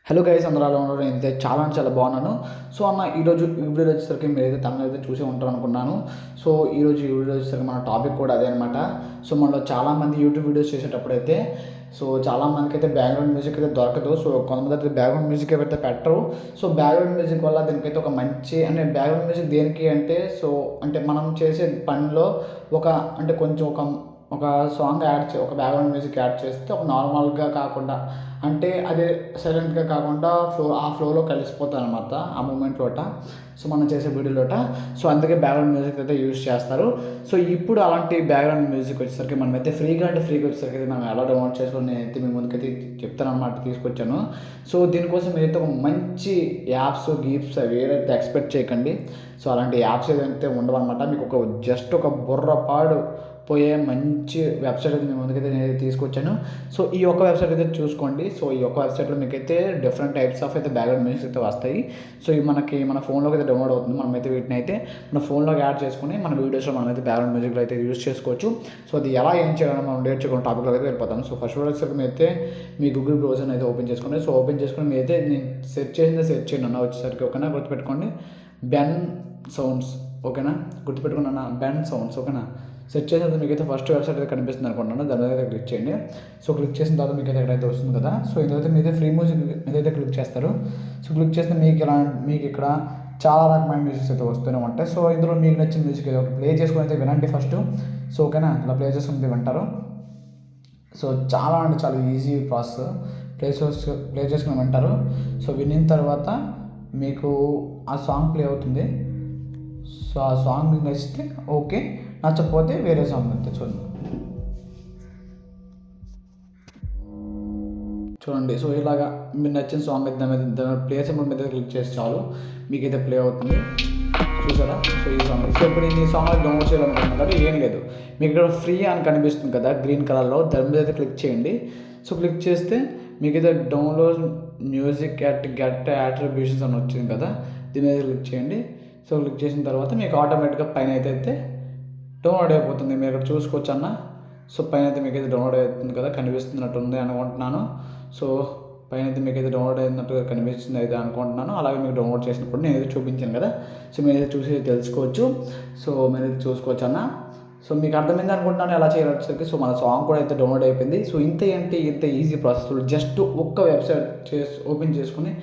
Hello guys, అందరూ అలా ఉండడం అయితే చాలా అంటే చాలా బాగున్నాను. సో అన్న ఈరోజు ఈ వీడియో వచ్చేసరికి మీరైతే తమిళ అయితే చూసే ఉంటారు అనుకున్నాను. సో ఈరోజు ఈ వీడియో వచ్చేసరికి మన టాపిక్ కూడా అదే అనమాట. సో మనలో చాలామంది యూట్యూబ్ వీడియోస్ చేసేటప్పుడు అయితే చాలామందికి అయితే బ్యాక్గ్రౌండ్ మ్యూజిక్ అయితే దొరకదు. సో కొంతమంది అయితే బ్యాక్గ్రౌండ్ మ్యూజిక్ అయితే పెట్టరు. సో బ్యాక్గ్రౌండ్ మ్యూజిక్ వల్ల దీనికైతే ఒక మంచి అంటే బ్యాక్గ్రౌండ్ మ్యూజిక్ దేనికి అంటే అంటే మనం చేసే పనిలో ఒక అంటే కొంచెం ఒక సాంగ్ ఒక బ్యాక్గ్రౌండ్ మ్యూజిక్ యాడ్ చేస్తే ఒక నార్మల్గా కాకుండా అంటే అది సైలెంట్గా కాకుండా ఆ ఫ్లోలో కలిసిపోతుంది అనమాట ఆ మూమెంట్లోట. సో మనం చేసే వీడియోలోట. సో అందుకే బ్యాక్గ్రౌండ్ మ్యూజిక్ అయితే యూజ్ చేస్తారు. సో ఇప్పుడు అలాంటి బ్యాక్గ్రౌండ్ మ్యూజిక్ వచ్చేసరికి మనమైతే ఫ్రీగా వచ్చేసరికి అయితే మనం ఎలా డౌన్లోడ్ చేసుకొని నేనైతే మీ ముందుకైతే చెప్తాను అనమాట, తీసుకొచ్చాను. సో దీనికోసం మీరైతే ఒక మంచి యాప్స్ గీప్స్ వేరైతే ఎక్స్పెక్ట్ చేయకండి. సో అలాంటి యాప్స్ ఏదైతే ఉండవు అనమాట. మీకు జస్ట్ ఒక బుర్రపాడు పోయే మంచి వెబ్సైట్ అయితే మీ ముందుకైతే నేను తీసుకొచ్చాను. సో ఈ ఒక్క వెబ్సైట్ అయితే చూసుకోండి. సో ఈ ఒక్క వెబ్సైట్లో మీకైతే డిఫరెంట్ టైప్స్ ఆఫ్ అయితే బ్యాక్గ్రౌండ్ మ్యూజిక్ అయితే వస్తాయి. సో ఇవి మన ఫోన్లోకి అయితే డౌన్లోడ్ అవుతుంది. మనమైతే వీటిని అయితే మన ఫోన్లోకి యాడ్ చేసుకుని మన వీడియోస్లో మనమైతే బ్యాక్గ్రౌండ్ మ్యూజిక్లో అయితే యూజ్ చేసుకోవచ్చు. సో అది ఎలా ఏం చేయాలని మనం డేట్ చేసుకున్న టాపిక్లో అయితే వెళ్ళిపోతాం. సో ఫస్ట్ వచ్చేసరికి అయితే మీ గూగుల్ బ్రౌజర్ని అయితే ఓపెన్ చేసుకోండి. సో ఓపెన్ చేసుకుని మీ అయితే నేను సెర్చ్ చేయండి అన్న వచ్చేసరికి ఓకేనా, గుర్తుపెట్టుకోండి బెన్ సౌండ్స్. ఓకేనా, గుర్తుపెట్టుకుని అన్న బెన్ సౌండ్స్. ఓకేనా, సెర్చ్ చేసిన తర్వాత మీకైతే ఫస్ట్ వెబ్సైట్ అయితే కనిపిస్తుంది అనుకుంటున్నాను. దాని మీద క్లిక్ చేయండి. సో క్లిక్ చేసిన తర్వాత మీకు అయితే ఎక్కడైతే వస్తుంది కదా. సో ఇదైతే మీదే ఫ్రీ మ్యూజిక్ మీదైతే క్లిక్ చేస్తారు. సో క్లిక్ చేస్తే మీకు ఇక్కడ చాలా రకమైన మ్యూజిక్స్ అయితే వస్తూనే ఉంటాయి. సో ఇందులో మీకు నచ్చిన మ్యూజిక్ ఏదో ఒకటి ప్లే చేసుకుని అయితే వినండి ఫస్ట్. సో ఓకేనా, ఇలా ప్లే చేసుకుని వింటారు. సో చాలా అంటే చాలా ఈజీ ప్రాసెస్. ప్లే చేసుకుని వింటారు. సో వినిన తర్వాత మీకు ఆ సాంగ్ ప్లే అవుతుంది. సో ఆ సాంగ్ మీకు నచ్చితే ఓకే, నచ్చకపోతే వేరే సాంగ్ అయితే చూడండి. సో ఇలాగా మీరు నచ్చిన సాంగ్ అయితే దాని ప్లే సింబల్ మీద క్లిక్ చేసి చాలు, మీకైతే ప్లే అవుతుంది. చూసారా? సో ఈ సాంగ్. సో ఇప్పుడు ఈ సాంగ్ డౌన్లోడ్ చేయాలనుకుంటున్నాను కదా, ఏం లేదు, మీకు ఇక్కడ ఫ్రీ అని కనిపిస్తుంది కదా గ్రీన్ కలర్లో, దాని మీద అయితే క్లిక్ చేయండి. సో క్లిక్ చేస్తే మీకైతే డౌన్లోడ్ మ్యూజిక్ గెట్ అట్రిబ్యూషన్స్ అని వచ్చింది కదా, దీని మీద క్లిక్ చేయండి. సో క్లిక్ చేసిన తర్వాత మీకు ఆటోమేటిక్గా పైన అయితే డౌన్లోడ్ అయిపోతుంది. మీరు ఇక్కడ చూసుకోవచ్చు అన్న. సో పైన అయితే మీకైతే డౌన్లోడ్ అవుతుంది కదా, కనిపిస్తున్నట్టు ఉంది అనుకుంటున్నాను. సో పైన అయితే మీకైతే డౌన్లోడ్ అయినట్టుగా కనిపిస్తుంది అయితే అనుకుంటున్నాను. అలాగే మీకు డౌన్లోడ్ చేసినప్పుడు నేనైతే చూపించాను కదా. సో మీరైతే చూసి తెలుసుకోవచ్చు. సో మీరైతే చూసుకోవచ్చు అన్న. సో మీకు అర్థమైంది అనుకుంటున్నాను ఎలా చేయాలి వచ్చేసరికి. సో మన సాంగ్ కూడా అయితే డౌన్లోడ్ అయిపోయింది. సో ఇంత ఈజీ ప్రాసెస్. జస్ట్ ఒక్క వెబ్సైట్ ఓపెన్ చేసుకుని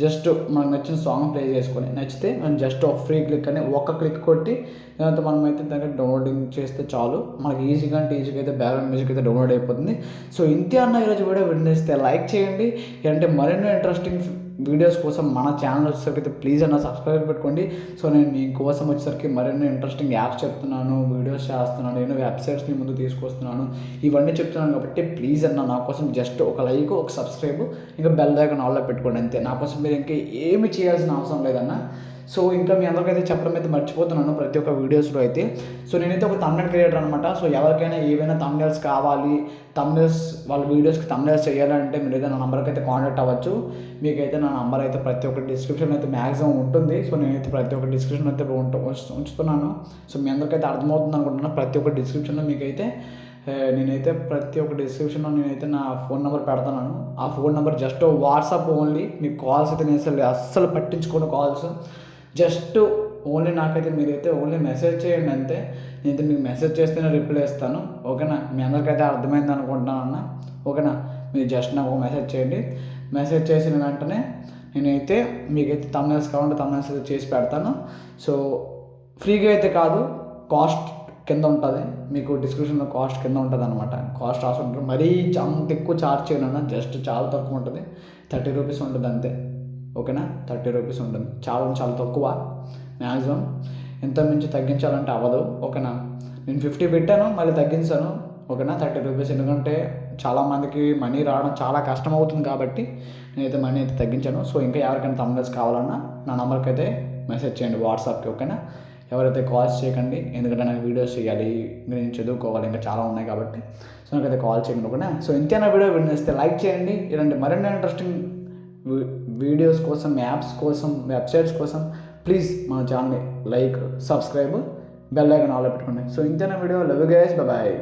జస్ట్ మనకు నచ్చిన సాంగ్ ప్లే చేసుకొని నచ్చితే మనం జస్ట్ ఒక ఫ్రీ క్లిక్ అని ఒక క్లిక్ కొట్టి దాంతో మనమైతే దాన్ని డౌన్లోడింగ్ చేస్తే చాలు. మనకి ఈజీగా అయితే బ్యాక్గ్రౌండ్ మ్యూజిక్ అయితే డౌన్లోడ్ అయిపోతుంది. సో ఇంతే అన్న ఈరోజు వీడియో వినిస్తే లైక్ చేయండి. అంటే మరెన్నో ఇంట్రెస్టింగ్ వీడియోస్ కోసం మన ఛానల్ వచ్చేసరికి అయితే ప్లీజ్ అన్న సబ్స్క్రైబ్ పెట్టుకోండి. సో నేను మీకోసం వచ్చేసరికి మరెన్నో ఇంట్రెస్టింగ్ యాప్స్ చెప్తున్నాను, వీడియోస్ చేస్తున్నాను, ఎన్నో వెబ్సైట్స్ మీ ముందు తీసుకొస్తున్నాను, ఇవన్నీ చెప్తున్నాను కాబట్టి ప్లీజ్ అన్న నా కోసం జస్ట్ ఒక లైక్, ఒక సబ్స్క్రైబ్, ఇంకా బెల్ ఐకాన్ ఆల్లో పెట్టుకోండి అంతే. నా కోసం మీరు ఇంకా ఏమి చేయాల్సిన అవసరం లేదన్న. సో ఇంకా మీ అందరికైతే చెప్పడం అయితే మర్చిపోతున్నాను ప్రతి ఒక్క వీడియోస్లో అయితే. సో నేనైతే ఒక తమ్నెల్ క్రియేటర్ అనమాట. సో ఎవరికైనా ఏవైనా తమ్నెల్స్ కావాలి, వాళ్ళ వీడియోస్కి తమ్నెల్స్ చేయాలంటే మీరైతే నా నెంబర్కి అయితే కాంటాక్ట్ అవ్వచ్చు. మీకైతే నా నెంబర్ అయితే ప్రతి ఒక్క డిస్క్రిప్షన్ అయితే మ్యాక్సిమం ఉంటుంది. సో నేనైతే ప్రతి ఒక్క డిస్క్రిప్షన్ అయితే ఉంచుతున్నాను. సో మీ అందరికైతే అర్థమవుతుంది అనుకుంటున్నాను. ప్రతి ఒక్క డిస్క్రిప్షన్లో మీకైతే నేనైతే ప్రతి ఒక్క డిస్క్రిప్షన్లో నేనైతే నా ఫోన్ నెంబర్ పెడతాను. ఆ phone number just WhatsApp only. మీకు కాల్స్ అయితే నేను అస్సలు పట్టించుకోను కాల్స్. జస్ట్ ఓన్లీ నాకైతే మీరైతే ఓన్లీ మెసేజ్ చేయండి అంతే. నేనైతే మీకు మెసేజ్ చేస్తేనే రిప్లై ఇస్తాను. ఓకేనా, మీ అందరికైతే అర్థమైంది అనుకుంటున్నాను అన్న. ఓకేనా, మీరు జస్ట్ నాకు మెసేజ్ చేయండి. మెసేజ్ చేసిన వెంటనే నేనైతే మీకైతే తమ్నెల్స్ కావాలంటే తమ్నెల్స్ అయితే చేసి పెడతాను. సో ఫ్రీగా అయితే కాదు, కాస్ట్ కింద ఉంటుంది. మీకు డిస్క్రిప్షన్లో కాస్ట్ కింద ఉంటుంది అనమాట. కాస్ట్ రాసి ఉంటుంది. మరీ అంత ఎక్కువ ఛార్జ్ చేయను, జస్ట్ చాలా తక్కువ ఉంటుంది. 30 రూపీస్ ఉంటుంది అంతే. ఓకేనా, 30 రూపీస్ ఉంటుంది. చాలా తక్కువ. మ్యాక్సిమం ఎంత మించి తగ్గించాలంటే అవ్వదు. ఓకేనా, నేను 50 పెట్టాను, మళ్ళీ తగ్గించాను. ఓకేనా, 30 రూపీస్. ఎందుకంటే చాలామందికి మనీ రావడం చాలా కష్టం అవుతుంది కాబట్టి నేనైతే మనీ అయితే తగ్గించాను. సో ఇంకా ఎవరికైనా తమ్నెల్స్ కావాలన్నా నా నెంబర్కి అయితే మెసేజ్ చేయండి వాట్సాప్కి. ఓకేనా, ఎవరైతే కాల్స్ చేయకండి, ఎందుకంటే నాకు వీడియోస్ చేయాలి, నేను చదువుకోవాలి, ఇంకా చాలా ఉన్నాయి కాబట్టి. సో నాకైతే కాల్ చేయండి. ఓకేనా, సో ఇంతేనా వీడియో వినిస్తే లైక్ చేయండి. ఇలాంటి మరిన్ని ఇంట్రెస్టింగ్ వీడియోస్ కోసం, యాప్స్ కోసం, వెబ్సైట్స్ కోసం ప్లీజ్ మన ఛానల్ని లైక్, సబ్స్క్రైబ్, బెల్ ఐకాన్ ఆల్లో పెట్టుకోండి. సో ఇంతేనా వీడియో. Love you guys, bye.